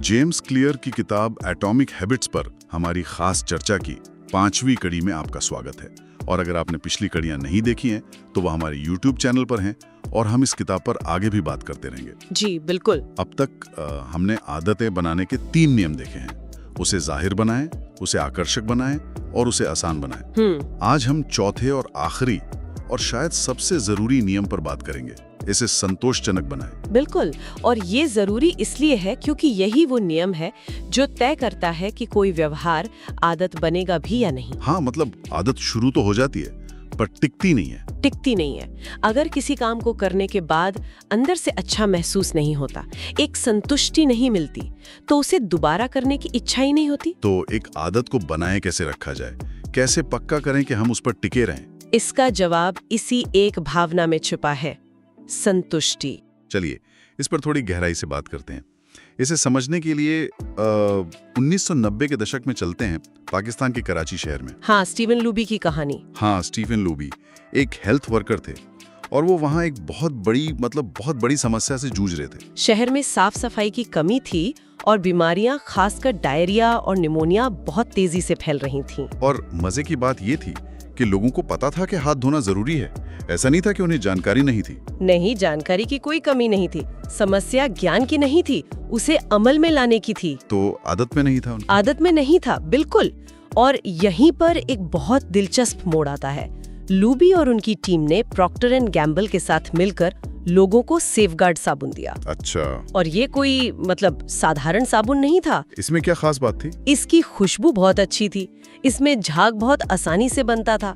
James clear की किताब atomic habits पर हमारी खास चर्चा की 5वीं कड़ी में आपका स्वागत है। और अगर आपने पिछली कड़ियां नहीं देखी हैं तो वह हमारे YouTube चैनल पर हैं और हम इस किताब पर आगे भी बात करते रहेंगे। जी बिल्कुल। अब तक हमने आदतें बनाने के 3 नियम देखे हैं। उसे जाहिर बनाएं, उसे आकर्षक बनाएं और उसे आसान बनाएं। आज हम चौथे और आखिरी और शायद सबसे जरूरी नियम पर बात करेंगे, इसे संतोषजनक बनाएं। बिल्कुल, और ये जरूरी इसलिए है क्योंकि यही वो नियम है जो तय करता है कि कोई व्यवहार आदत बनेगा भी या नहीं। हाँ, मतलब आदत शुरू तो हो जाती है पर टिकती नहीं है। टिकती नहीं है। अगर किसी काम को करने के बाद अंदर से अच्छा महसूस नहीं होता, एक संतुष्टि नहीं मिलती, तो उसे दोबारा करने की इच्छा ही नहीं होती। तो एक आदत को बनाए कैसे रखा जाए, कैसे पक्का करें कि हम उस पर टिके रहें? इसका जवाब इसी एक भावना में छुपा है, संतुष्टि। चलिए इस पर थोड़ी गहराई से बात करते हैं। इसे समझने के लिए 1990 के दशक में चलते हैं, पाकिस्तान के कराची शहर में। हाँ, स्टीवन लूबी की कहानी। हाँ, स्टीफन लूबी एक हेल्थ वर्कर थे और वो वहाँ एक बहुत बड़ी समस्या से जूझ रहे थे। शहर में साफ सफाई की कमी थी और बीमारियां, खासकर डायरिया और निमोनिया, बहुत तेजी से फैल रही थीं। और मजे की बात ये थी कि लोगों को पता था कि हाथ धोना जरूरी है। ऐसा नहीं था कि उन्हें जानकारी नहीं थी। नहीं, जानकारी की कोई कमी नहीं थी। समस्या ज्ञान की नहीं थी, उसे अमल में लाने की थी। तो आदत में नहीं था उनकी। आदत में नहीं था, बिल्कुल। और यहीं पर एक बहुत दिलचस्प मोड़ आता है। लूबी और उनकी टीम ने प्रॉक्टर एंड गैम्बल के साथ मिलकर लोगों को सेफगार्ड साबुन दिया। अच्छा। और ये कोई साधारण साबुन नहीं था। इसमें क्या खास बात थी? इसकी खुशबू बहुत अच्छी थी, इसमें झाग बहुत आसानी से बनता था।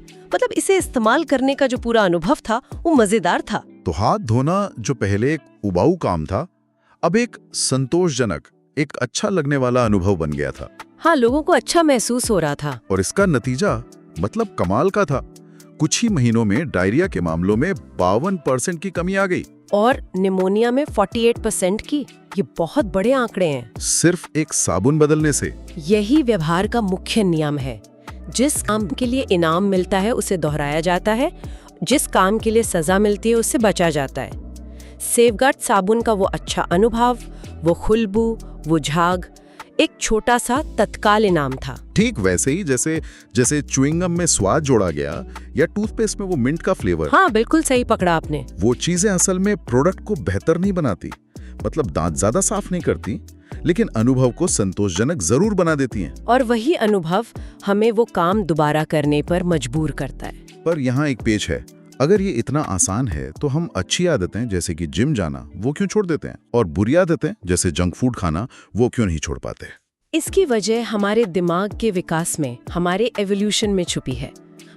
इसे इस्तेमाल करने का जो पूरा अनुभव था वो मजेदार था। तो हाथ धोना जो पहले एक उबाऊ काम था, अब एक संतोषजनक, एक अच्छा लगने वाला अनुभव बन गया था। हाँ, लोगों को अच्छा महसूस हो रहा था। और इसका नतीजा कमाल का था। कुछ ही महीनों में डायरिया के मामलों में 52% की कमी आ गई और निमोनिया में 48% की। ये बहुत बड़े आंकड़े हैं। सिर्फ एक साबुन बदलने से। यही व्यवहार का मुख्य नियम है। जिस काम के लिए इनाम मिलता है उसे दोहराया जाता है, जिस काम के लिए सजा मिलती है उससे बचा जाता है। सेफगार्ड साबुन का वो अच्छा अनुभव, वो खुशबू, वो झाग एक छोटा सा तत्काल इनाम था। ठीक वैसे ही जैसे च्युइंगम में स्वाद जोड़ा गया या टूथपेस्ट में वो मिंट का फ्लेवर। हाँ, बिल्कुल सही पकड़ा आपने। वो चीजें असल में प्रोडक्ट को बेहतर नहीं बनाती, दांत ज्यादा साफ नहीं करती, लेकिन अनुभव को संतोषजनक जरूर बना देती हैं। और वही अनुभव हमें वो काम दोबारा करने पर मजबूर करता है। पर यहाँ एक पेच है। अगर ये इतना आसान है तो हम अच्छी आदतें जैसे कि जिम जाना वो क्यों छोड़ देते हैं, और बुरी आदतें जैसे जंक फूड खाना वो क्यों नहीं छोड़ पाते? इसकी वजह हमारे दिमाग के विकास में, हमारे एवोल्यूशन में छुपी है।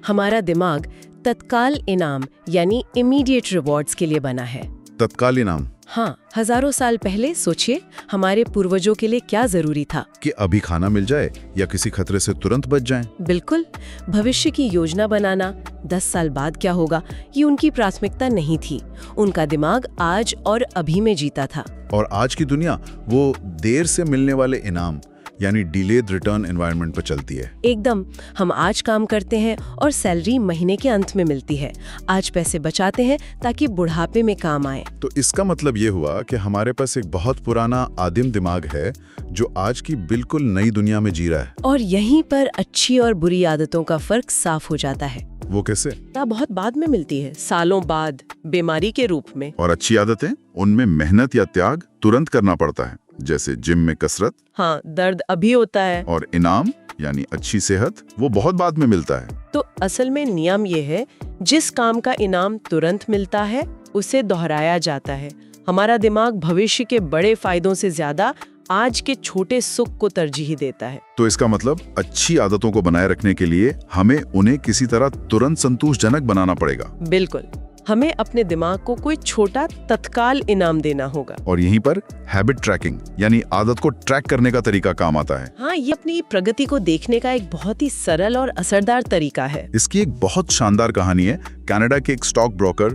हमारा दिमाग तत्काल इनाम यानी इमीडिएट रिवॉर्ड्स के लिए बना है। तत्काल इनाम? हाँ, हजारों साल पहले सोचिए, हमारे पूर्वजों के लिए क्या जरूरी था कि अभी खाना मिल जाए या किसी खतरे से तुरंत बच जाएं। बिल्कुल। भविष्य की योजना बनाना, 10 साल बाद क्या होगा, ये उनकी प्राथमिकता नहीं थी। उनका दिमाग आज और अभी में जीता था। और आज की दुनिया वो देर से मिलने वाले इनाम यानी डिलेड रिटर्न एनवायरनमेंट पर चलती है। एकदम। हम आज काम करते हैं और सैलरी महीने के अंत में मिलती है। आज पैसे बचाते हैं ताकि बुढ़ापे में काम आए। तो इसका मतलब ये हुआ कि हमारे पास एक बहुत पुराना आदिम दिमाग है जो आज की बिल्कुल नई दुनिया में जी रहा है। और यहीं पर अच्छी और बुरी आदतों का फर्क साफ हो जाता है। वो कैसे? बहुत बाद में मिलती है, सालों बाद, बीमारी के रूप में। और अच्छी आदतें, उनमें मेहनत या त्याग तुरंत करना पड़ता है, जैसे जिम में कसरत। हाँ, दर्द अभी होता है। और इनाम यानी अच्छी सेहत वो बहुत बाद में मिलता है। तो असल में नियम ये है, जिस काम का इनाम तुरंत मिलता है उसे दोहराया जाता है। हमारा दिमाग भविष्य के बड़े फायदों से ज्यादा आज के छोटे सुख को तरजीह देता है। तो इसका मतलब अच्छी आदतों को बनाए रखने के लिए हमें उन्हें किसी तरह तुरंत संतोषजनक बनाना पड़ेगा। बिल्कुल। हमें अपने दिमाग को कोई छोटा तत्काल इनाम देना होगा। और यहीं पर हैबिट ट्रैकिंग यानी आदत को ट्रैक करने का तरीका काम आता है। हाँ, ये अपनी प्रगति को देखने का एक बहुत ही सरल और असरदार तरीका है। इसकी एक बहुत शानदार कहानी है कनाडा के एक stock broker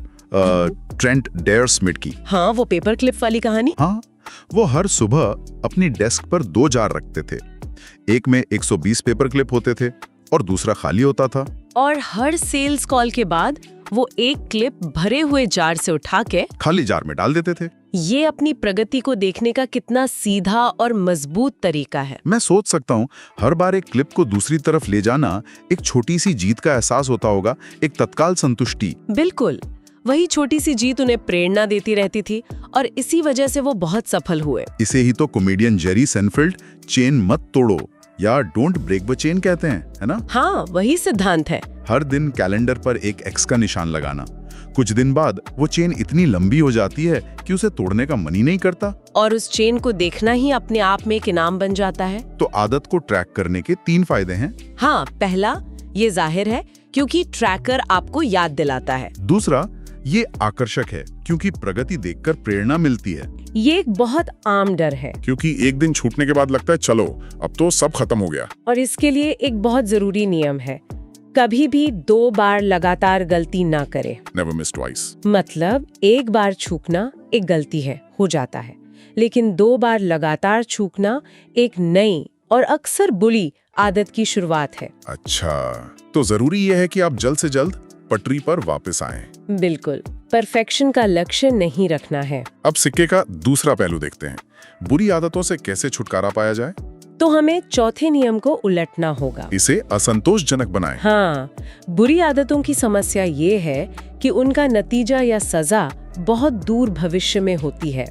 Trent Dare Smith की। हाँ, वो पेपर क्लिप वाली कहानी। हाँ, वो हर सुबह अपनी डेस्क पर 2 जार रखते थे। एक में 120 पेपर क्लिप होते थे और दूसरा खाली होता था। और हर सेल्स कॉल के बाद वो एक क्लिप भरे हुए जार से उठा के खाली जार में डाल देते थे। ये अपनी प्रगति को देखने का कितना सीधा और मजबूत तरीका है। मैं सोच सकता हूँ हर बार एक क्लिप को दूसरी तरफ ले जाना एक छोटी सी जीत का एहसास होता होगा, एक तत्काल संतुष्टि। बिल्कुल, वही छोटी सी जीत उन्हें प्रेरणा देती रहती थी और इसी वजह से वो बहुत सफल हुए। इसे ही तो कॉमेडियन जेरी सेनफील्ड चेन मत तोड़ो या डोंट ब्रेक द चेन कहते हैं, है ना? हाँ, वही सिद्धांत है। हर दिन कैलेंडर पर एक एक्स का निशान लगाना। कुछ दिन बाद वो चेन इतनी लंबी हो जाती है कि उसे तोड़ने का मन ही नहीं करता। और उस चेन को देखना ही अपने आप में एक इनाम बन जाता है। तो आदत को ट्रैक करने के 3 फायदे हैं। हाँ, पहला, ये जाहिर है क्योंकि ट्रैकर आपको याद दिलाता है। दूसरा, ये आकर्षक है क्योंकि प्रगति देखकर प्रेरणा मिलती है। ये एक बहुत आम डर है क्योंकि एक दिन छूटने के बाद लगता है चलो अब तो सब खत्म हो गया। और इसके लिए एक बहुत जरूरी नियम है, कभी भी 2 बार लगातार गलती ना करे। Never miss twice. मतलब एक बार छूकना एक गलती है, हो जाता है, लेकिन 2 बार लगातार छूकना एक नई और अक्सर बुरी आदत की शुरुआत है। अच्छा, तो जरूरी यह है कि आप जल्द से जल्द पटरी पर वापस आएं। बिल्कुल, परफेक्शन का लक्ष्य नहीं रखना है। अब सिक्के का दूसरा पहलू देखते हैं, बुरी आदतों से कैसे छुटकारा पाया जाए। तो हमें चौथे नियम को उलटना होगा। इसे असंतोषजनक बनाएं। हाँ, बुरी आदतों की समस्या ये है कि उनका नतीजा या सजा बहुत दूर भविष्य में होती है।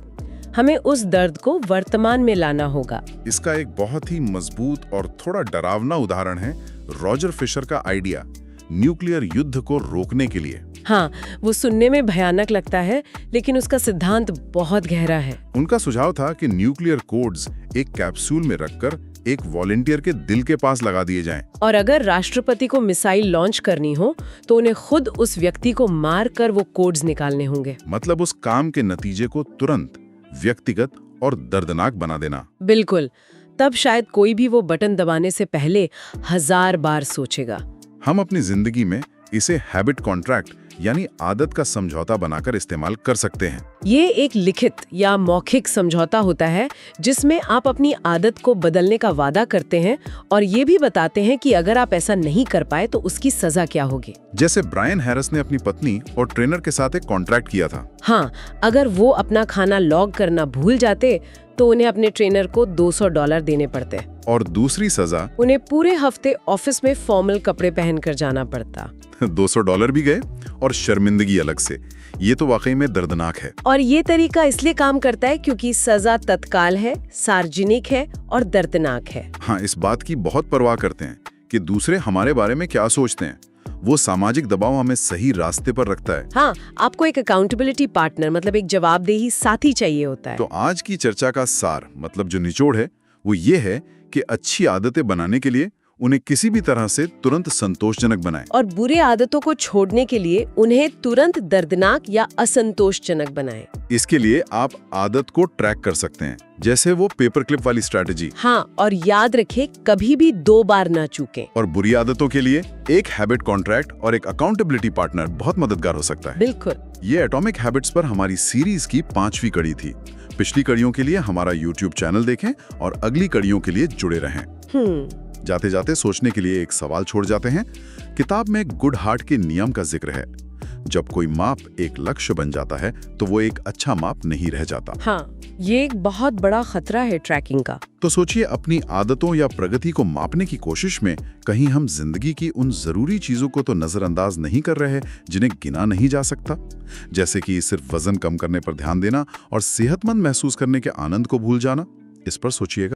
हमें उस दर्द को वर्तमान में लाना होगा। इसका एक बहुत ही मजबूत और थोड़ा डरावना उदाहरण है रॉजर फिशर का आइडिया, न्यूक्लियर युद्ध को रोकने के लिए। हाँ, वो सुनने में भयानक लगता है, लेकिन उसका सिद्धांत बहुत गहरा है। उनका सुझाव था कि न्यूक्लियर कोड्स एक कैप्सूल में रखकर एक वॉलंटियर के दिल के पास लगा दिए जाएं। और अगर राष्ट्रपति को मिसाइल लॉन्च करनी हो तो उन्हें खुद उस व्यक्ति को मार कर वो कोड्स निकालने होंगे। मतलब उस काम के नतीजे को तुरंत व्यक्तिगत और दर्दनाक बना देना। बिल्कुल, तब शायद कोई भी वो बटन दबाने से पहले 1000 बार सोचेगा। हम अपनी जिंदगी में इसे हैबिट कॉन्ट्रैक्ट यानी आदत का समझौता बनाकर इस्तेमाल कर सकते हैं। ये एक लिखित या मौखिक समझौता होता है जिसमें आप अपनी आदत को बदलने का वादा करते हैं और ये भी बताते हैं कि अगर आप ऐसा नहीं कर पाए तो उसकी सजा क्या होगी। जैसे ब्रायन हैरिस ने अपनी पत्नी और ट्रेनर के साथ एक कॉन्ट्रैक्ट किया था। हाँ, अगर वो अपना खाना लॉग करना भूल जाते तो उन्हें अपने ट्रेनर को $200 देने पड़ते। और दूसरी सजा, उन्हें पूरे हफ्ते ऑफिस में फॉर्मल कपड़े पहनकर जाना पड़ता। $200 भी गए और शर्मिंदगी अलग से। ये तो वाकई में दर्दनाक है। और ये तरीका इसलिए काम करता है क्योंकि सजा तत्काल है, सार्वजनिक है और दर्दनाक है। हाँ, इस बात की बहुत परवाह करते हैं कि दूसरे हमारे बारे में क्या सोचते हैं। वो सामाजिक दबाव हमें सही रास्ते पर रखता है। हाँ, आपको एक अकाउंटेबिलिटी पार्टनर मतलब एक जवाबदेही साथी चाहिए होता है। तो आज की चर्चा का सार मतलब जो निचोड़ है वो ये है कि अच्छी आदतें बनाने के लिए उन्हें किसी भी तरह से तुरंत संतोषजनक बनाएं। और बुरी आदतों को छोड़ने के लिए उन्हें तुरंत दर्दनाक या असंतोषजनक बनाएं। इसके लिए आप आदत को ट्रैक कर सकते हैं, जैसे वो पेपर क्लिप वाली स्ट्रैटेजी। हाँ, और याद रखें कभी भी 2 बार ना चूकें। और बुरी आदतों के लिए एक हैबिट कॉन्ट्रैक्ट और एक अकाउंटेबिलिटी पार्टनर बहुत मददगार हो सकता है। बिल्कुल। ये एटॉमिक हैबिट्स पर हमारी सीरीज की 5वीं कड़ी थी। पिछली कड़ियों के लिए हमारा YouTube चैनल देखें और अगली कड़ियों के लिए जुड़े रहें। जाते जाते सोचने के लिए एक सवाल छोड़ जाते हैं। किताब में गुड हार्ट के नियम का जिक्र है, जब कोई माप एक लक्ष्य बन जाता है तो वो एक अच्छा माप नहीं रह जाता। हाँ, ये एक बहुत बड़ा खतरा है ट्रैकिंग का। तो सोचिए, अपनी आदतों या प्रगति को मापने की कोशिश में कहीं हम जिंदगी की उन जरूरी चीजों को तो नजरअंदाज नहीं कर रहे जिन्हें गिना नहीं जा सकता, जैसे कि सिर्फ वजन कम करने पर ध्यान देना और सेहतमंद महसूस करने के आनंद को भूल जाना। इस पर सोचिएगा।